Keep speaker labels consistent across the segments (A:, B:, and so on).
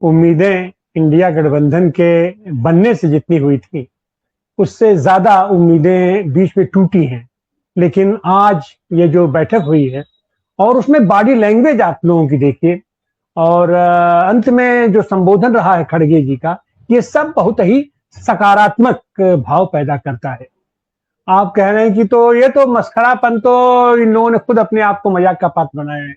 A: उम्मीदें इंडिया गठबंधन के बनने से जितनी हुई थी, उससे ज्यादा उम्मीदें बीच में टूटी हैं। लेकिन आज ये जो बैठक हुई है और उसमें बॉडी लैंग्वेज आप लोगों की देखिए, और अंत में जो संबोधन रहा है खड़गे जी का, ये सब बहुत ही सकारात्मक भाव पैदा करता है। आप कह रहे हैं कि तो ये तो मस्खरापन, तो इन लोगों ने खुद अपने आप को मजाक का पात्र बनाया है।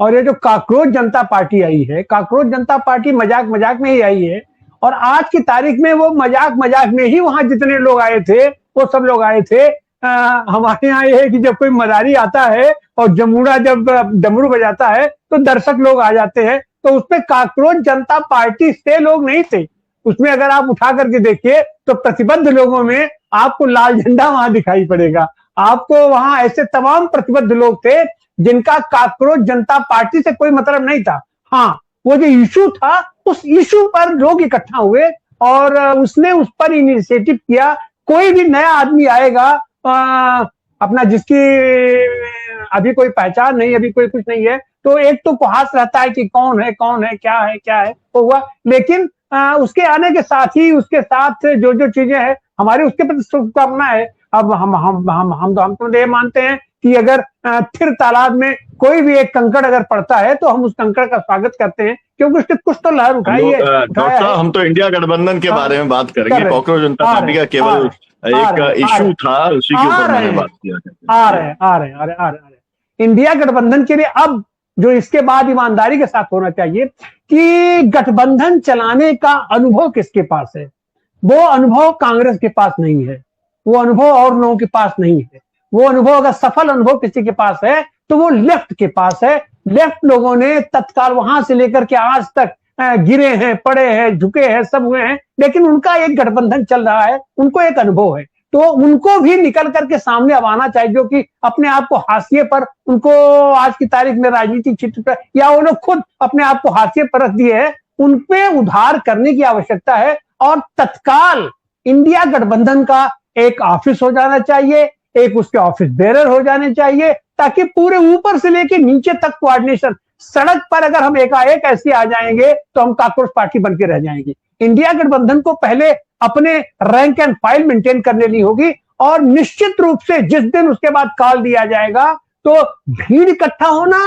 A: और ये जो काकरोच जनता पार्टी आई है, काकरोच जनता पार्टी मजाक मजाक में ही आई है। और आज की तारीख में वो मजाक मजाक में ही वहां जितने लोग आए थे वो सब लोग आए थे। हमारे यहाँ ये है कि जब कोई मदारी आता है और जमुना जब डमरू बजाता है तो दर्शक लोग आ जाते हैं, तो उसमें काकरोच जनता पार्टी से लोग नहीं थे। उसमें अगर आप उठा करके देखिए तो प्रतिबद्ध लोगों में आपको लाल झंडा वहां दिखाई पड़ेगा। आपको वहां ऐसे तमाम प्रतिबद्ध लोग थे जिनका काकरोच जनता पार्टी से कोई मतलब नहीं था। हाँ, वो जो इशू था उस इशू पर लोग इकट्ठा हुए और उसने उस पर इनिशिएटिव किया। कोई भी नया आदमी आएगा अपना, जिसकी अभी कोई पहचान नहीं, अभी कोई कुछ नहीं है, तो एक तो उपहास रहता है कि कौन है क्या है वो हुआ। लेकिन उसके आने के साथ ही उसके साथ जो जो चीजें हैं हमारी उसके प्रति शुभकामना है। अब हम तो ये मानते हैं कि अगर फिर तालाब में कोई भी एक कंकड़ अगर पड़ता है तो हम उस कंकड़ का स्वागत करते हैं, क्योंकि उसने कुछ तो लहर उठाई है।
B: डॉक्टर साहब, हम तो इंडिया गठबंधन के बारे में बात करेंगे। कांग्रेस जनता पार्टी का केवल एक इशू था, उसी के ऊपर मैंने बात किया।
A: आ रहे इंडिया गठबंधन के लिए अब जो इसके बाद ईमानदारी के साथ होना चाहिए कि गठबंधन चलाने का अनुभव किसके पास है। वो अनुभव कांग्रेस के पास नहीं है, वो अनुभव और लोगों के पास नहीं है। वो अनुभव अगर सफल अनुभव किसी के पास है तो वो लेफ्ट के पास है। लेफ्ट लोगों ने तत्काल वहां से लेकर के आज तक गिरे हैं, पड़े हैं, झुके हैं, सब हुए हैं, लेकिन उनका एक गठबंधन चल रहा है, उनको एक अनुभव है। तो उनको भी निकल करके सामने अब आना चाहिए, जो कि अपने आप को हाशिए पर, उनको आज की तारीख में राजनीतिक क्षेत्र पर, या वो लोग खुद अपने आप को हाशिए पर रख दिए है, उनपे उधार करने की आवश्यकता है। और तत्काल इंडिया गठबंधन का एक ऑफिस हो जाना चाहिए, एक उसके ऑफिस बेरर हो जाने चाहिए, ताकि पूरे ऊपर से लेके नीचे तक कोऑर्डिनेशन। सड़क पर अगर हम एकाएक ऐसे आ जाएंगे तो हम काकरोच पार्टी बन के रह जाएंगे। इंडिया गठबंधन को पहले अपने रैंक एंड फाइल मेंटेन कर लेनी होगी, और निश्चित रूप से जिस दिन उसके बाद कॉल दिया जाएगा तो भीड़ इकट्ठा होना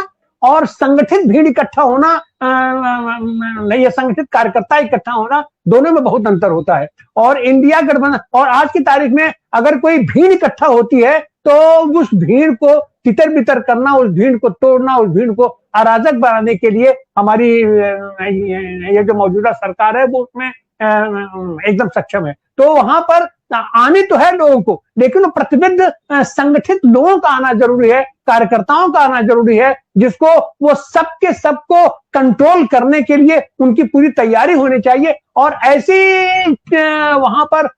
A: और संगठित भीड़ इकट्ठा होना, नहीं, संगठित कार्यकर्ता इकट्ठा होना, दोनों में बहुत अंतर होता है। और इंडिया गठबंधन और आज की तारीख में अगर कोई भीड़ इकट्ठा होती है तो उस भीड़ को तितर बितर करना, उस भीड़ को तोड़ना, उस भीड़ को अराजक बनाने के लिए हमारी ये जो मौजूदा सरकार है वो उसमें एकदम सक्षम है। तो वहां पर आने तो है लोगों को, लेकिन प्रतिबद्ध संगठित लोगों का आना जरूरी है, कार्यकर्ताओं का आना जरूरी है, जिसको वो सबके सबको कंट्रोल करने के लिए उनकी पूरी तैयारी होनी चाहिए। और ऐसी वहां पर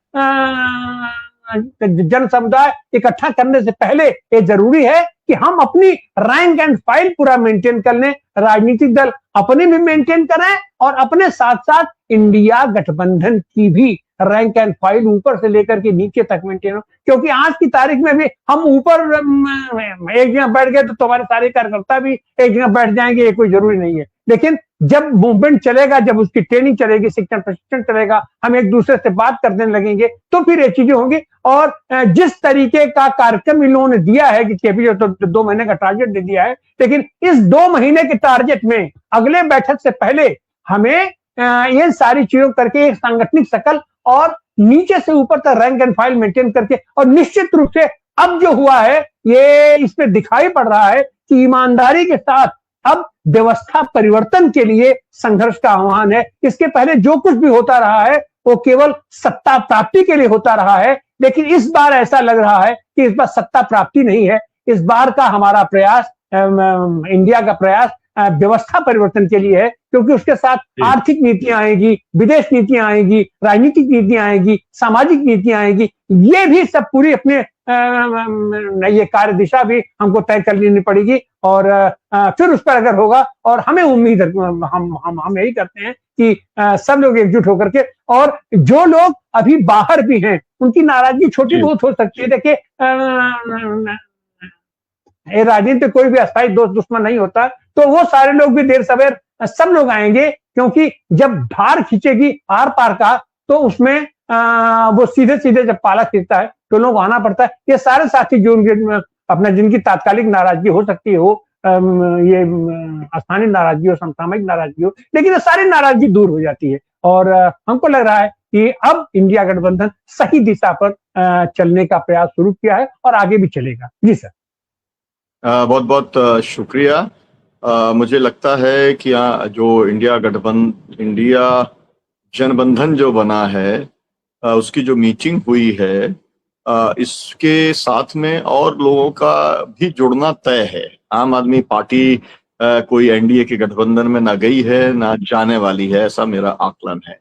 A: जन समुदाय इकट्ठा करने से पहले ये जरूरी है कि हम अपनी रैंक एंड फाइल पूरा मेंटेन कर लें, राजनीतिक दल अपने भी मेंटेन करें और अपने साथ साथ इंडिया गठबंधन की भी रैंक एंड फाइल ऊपर से लेकर के नीचे तक मेंटेन हो। क्योंकि आज की तारीख में भी हम ऊपर एक जगह बैठ गए तो तुम्हारे सारे कार्यकर्ता भी एक जगह बैठ जाएंगे, ये कोई जरूरी नहीं है। लेकिन जब मूवमेंट चलेगा, जब उसकी ट्रेनिंग चलेगी, शिक्षण प्रशिक्षण चलेगा, हम एक दूसरे से बात करने लगेंगे, तो फिर ये चीजें होंगी। और जिस तरीके का कार्यक्रम इन लोगों ने दिया है कि केपीसी तो 2 महीने का टारगेट दे दिया है, लेकिन इस 2 महीने के टारगेट में अगले बैठक से पहले हमें ये सारी चीजों करके एक सांगठनिक शकल और नीचे से ऊपर तक रैंक एंड फाइल मेंटेन करके, और निश्चित रूप से अब जो हुआ है ये इसमें दिखाई पड़ रहा है कि ईमानदारी के साथ अब व्यवस्था परिवर्तन के लिए संघर्ष का आह्वान है। इसके पहले जो कुछ भी होता रहा है वो केवल सत्ता प्राप्ति के लिए होता रहा है, लेकिन इस बार ऐसा लग रहा है कि इस बार सत्ता प्राप्ति नहीं है। इस बार का हमारा प्रयास, इंडिया का प्रयास व्यवस्था परिवर्तन के लिए है, क्योंकि उसके साथ आर्थिक नीतियां आएगी, विदेश नीतियां आएगी, राजनीतिक नीतियां आएगी, सामाजिक नीतियां आएगी। ये भी सब पूरी अपने ये कार्य दिशा भी हमको तय कर लेनी पड़ेगी, और फिर उस पर अगर होगा, और हमें उम्मीद है, हम यही करते हैं कि सब लोग एकजुट होकर के, और जो लोग अभी बाहर भी हैं उनकी नाराजगी छोटी बहुत हो सकती है। देखिए, राजनीति कोई भी अस्थायी दोस्त दुश्मन नहीं होता, तो वो सारे लोग भी देर सवेर सब लोग आएंगे, क्योंकि जब धार खींचेगी आर पार का तो उसमें वो सीधे सीधे जब पाला खींचता है तो लोगों को आना पड़ता है। ये सारे साथी जो उनके अपना जिनकी तात्कालिक नाराजगी हो सकती हो, ये स्थानीय नाराजगी हो, समसामयिक नाराजगी हो, लेकिन ये सारी नाराजगी दूर हो जाती है। और हमको लग रहा है कि अब इंडिया गठबंधन सही दिशा पर चलने का प्रयास शुरू किया है और आगे भी चलेगा। जी सर।
B: बहुत बहुत शुक्रिया। मुझे लगता है कि जो इंडिया जनबंधन जो बना है, उसकी जो मीटिंग हुई है, इसके साथ में और लोगों का भी जुड़ना तय है। आम आदमी पार्टी कोई एनडीए के गठबंधन में ना गई है ना जाने वाली है, ऐसा मेरा आकलन है।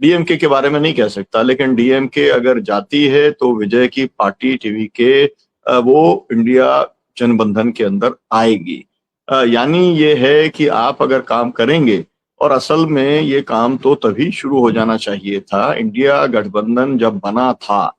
B: डीएमके के बारे में नहीं कह सकता, लेकिन डीएमके अगर जाती है तो विजय की पार्टी टीवीके वो इंडिया जनबंधन के अंदर आएगी। यानी ये है कि आप अगर काम करेंगे, और असल में ये काम तो तभी शुरू हो जाना चाहिए था, इंडिया गठबंधन जब बना था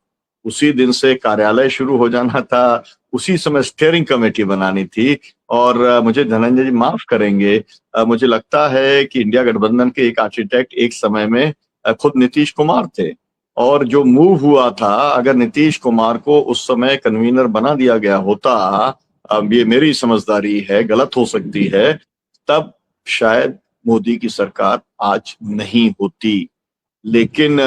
B: उसी दिन से कार्यालय शुरू हो जाना था, उसी समय स्टीयरिंग कमेटी बनानी थी। और मुझे धनंजय जी माफ करेंगे, मुझे लगता है कि इंडिया गठबंधन के एक आर्किटेक्ट एक समय में खुद नीतीश कुमार थे, और जो मूव हुआ था, अगर नीतीश कुमार को उस समय कन्वीनर बना दिया गया होता, अब ये मेरी समझदारी है, गलत हो सकती है, तब शायद मोदी की सरकार आज नहीं होती। लेकिन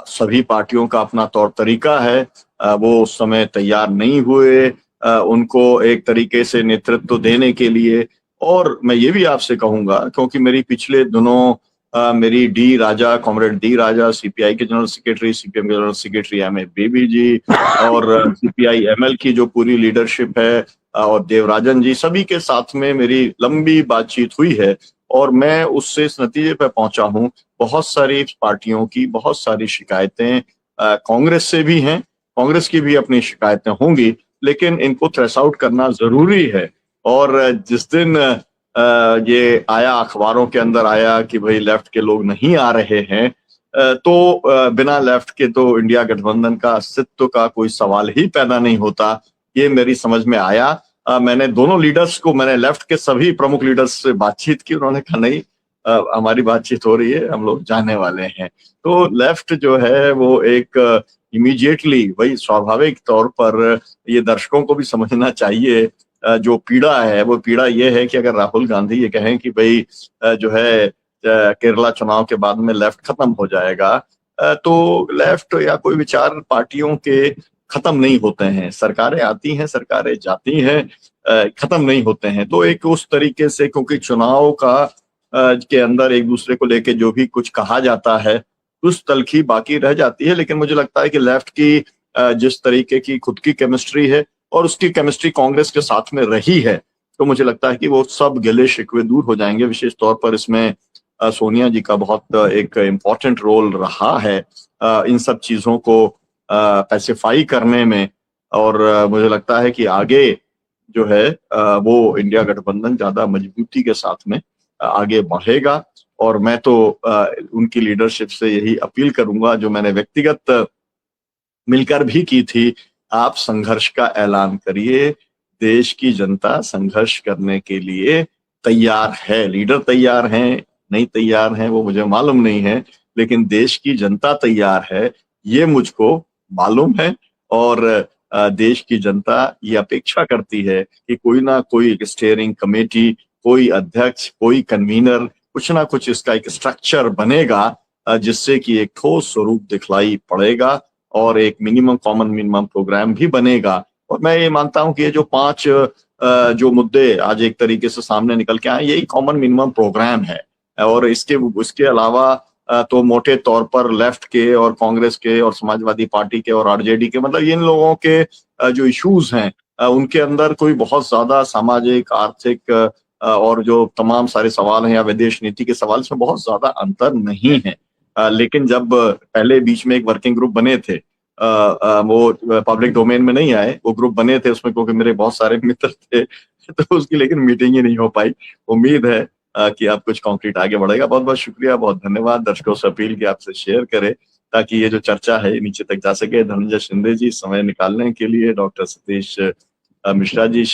B: सभी पार्टियों का अपना तौर तरीका है, वो उस समय तैयार नहीं हुए उनको एक तरीके से नेतृत्व देने के लिए। और मैं ये भी आपसे कहूंगा, क्योंकि मेरी पिछले दिनों मेरी कॉमरेड डी राजा, सीपीआई के जनरल सेक्रेटरी, सीपीएम के general secretary M A Baby ji, और सीपीआई एमएल की जो पूरी लीडरशिप है, और देवराजन जी, सभी के साथ में मेरी लंबी बातचीत हुई है। और मैं उससे इस नतीजे पर पहुंचा हूं, बहुत सारी पार्टियों की बहुत सारी शिकायतें कांग्रेस से भी हैं, कांग्रेस की भी अपनी शिकायतें होंगी, लेकिन इनको थ्रेश आउट करना जरूरी है। और जिस दिन ये आया, अखबारों के अंदर आया कि भाई लेफ्ट के लोग नहीं आ रहे हैं, तो बिना लेफ्ट के तो इंडिया गठबंधन का अस्तित्व का कोई सवाल ही पैदा नहीं होता, ये मेरी समझ में आया। मैंने दोनों लीडर्स को, मैंने लेफ्ट के सभी प्रमुख लीडर्स से बातचीत की, उन्होंने कहा नहीं, हमारी बातचीत हो रही है, हम लोग जाने वाले हैं। तो लेफ्ट जो है वो एक इमीडिएटली, वही स्वाभाविक तौर पर ये दर्शकों को भी समझना चाहिए, जो पीड़ा है वो पीड़ा ये है कि अगर राहुल गांधी ये कहें कि भाई जो है केरला चुनाव के बाद में लेफ्ट खत्म हो जाएगा, तो लेफ्ट या कोई विचार पार्टियों के खत्म नहीं होते हैं, सरकारें आती हैं, सरकारें जाती हैं, खत्म नहीं होते हैं। तो एक उस तरीके से, क्योंकि चुनाव के अंदर एक दूसरे को लेके जो भी कुछ कहा जाता है, उस तलखी बाकी रह जाती है। लेकिन मुझे लगता है कि लेफ्ट की जिस तरीके की खुद की केमिस्ट्री है, और उसकी केमिस्ट्री कांग्रेस के साथ में रही है, तो मुझे लगता है कि वो सब गिले शिकवे दूर हो जाएंगे। विशेष तौर पर इसमें सोनिया जी का बहुत एक इम्पॉर्टेंट रोल रहा है इन सब चीजों को पैसिफाई करने में। और मुझे लगता है कि आगे जो है वो इंडिया गठबंधन ज्यादा मजबूती के साथ में आगे बढ़ेगा। और मैं तो उनकी लीडरशिप से यही अपील करूंगा, जो मैंने व्यक्तिगत मिलकर भी की थी, आप संघर्ष का ऐलान करिए। देश की जनता संघर्ष करने के लिए तैयार है, लीडर तैयार हैं, नहीं तैयार हैं वो मुझे मालूम नहीं है, लेकिन देश की जनता तैयार है, ये मुझको मालूम है। और देश की जनता ये अपेक्षा करती है कि कोई ना कोई एक स्टीयरिंग कमेटी, कोई अध्यक्ष, कोई कन्वीनर, कुछ ना कुछ इसका एक स्ट्रक्चर बनेगा, जिससे कि एक ठोस स्वरूप दिखलाई पड़ेगा, और एक मिनिमम प्रोग्राम भी बनेगा। और मैं ये मानता हूं कि ये जो 5 जो मुद्दे आज एक तरीके से सामने निकल के आए, यही कॉमन मिनिमम प्रोग्राम है। और इसके अलावा तो मोटे तौर पर लेफ्ट के और कांग्रेस के और समाजवादी पार्टी के और आरजेडी के, मतलब इन लोगों के जो इश्यूज हैं, उनके अंदर कोई बहुत ज्यादा सामाजिक, आर्थिक और जो तमाम सारे सवाल हैं या विदेश नीति के सवाल, इसमें बहुत ज्यादा अंतर नहीं है। लेकिन जब पहले बीच में एक वर्किंग ग्रुप बने थे, वो पब्लिक डोमेन में नहीं आए, वो ग्रुप बने थे उसमें, क्योंकि मेरे बहुत सारे मित्र थे, तो उसकी लेकिन मीटिंग ही नहीं हो पाई। उम्मीद है कि अब कुछ कॉन्क्रीट आगे बढ़ेगा। बहुत बहुत शुक्रिया, बहुत धन्यवाद। दर्शकों से अपील की आपसे शेयर करें, ताकि ये जो चर्चा है नीचे तक जा सके। धनंजय शिंदे जी समय निकालने के लिए, डॉक्टर सतीश मिश्रा जी,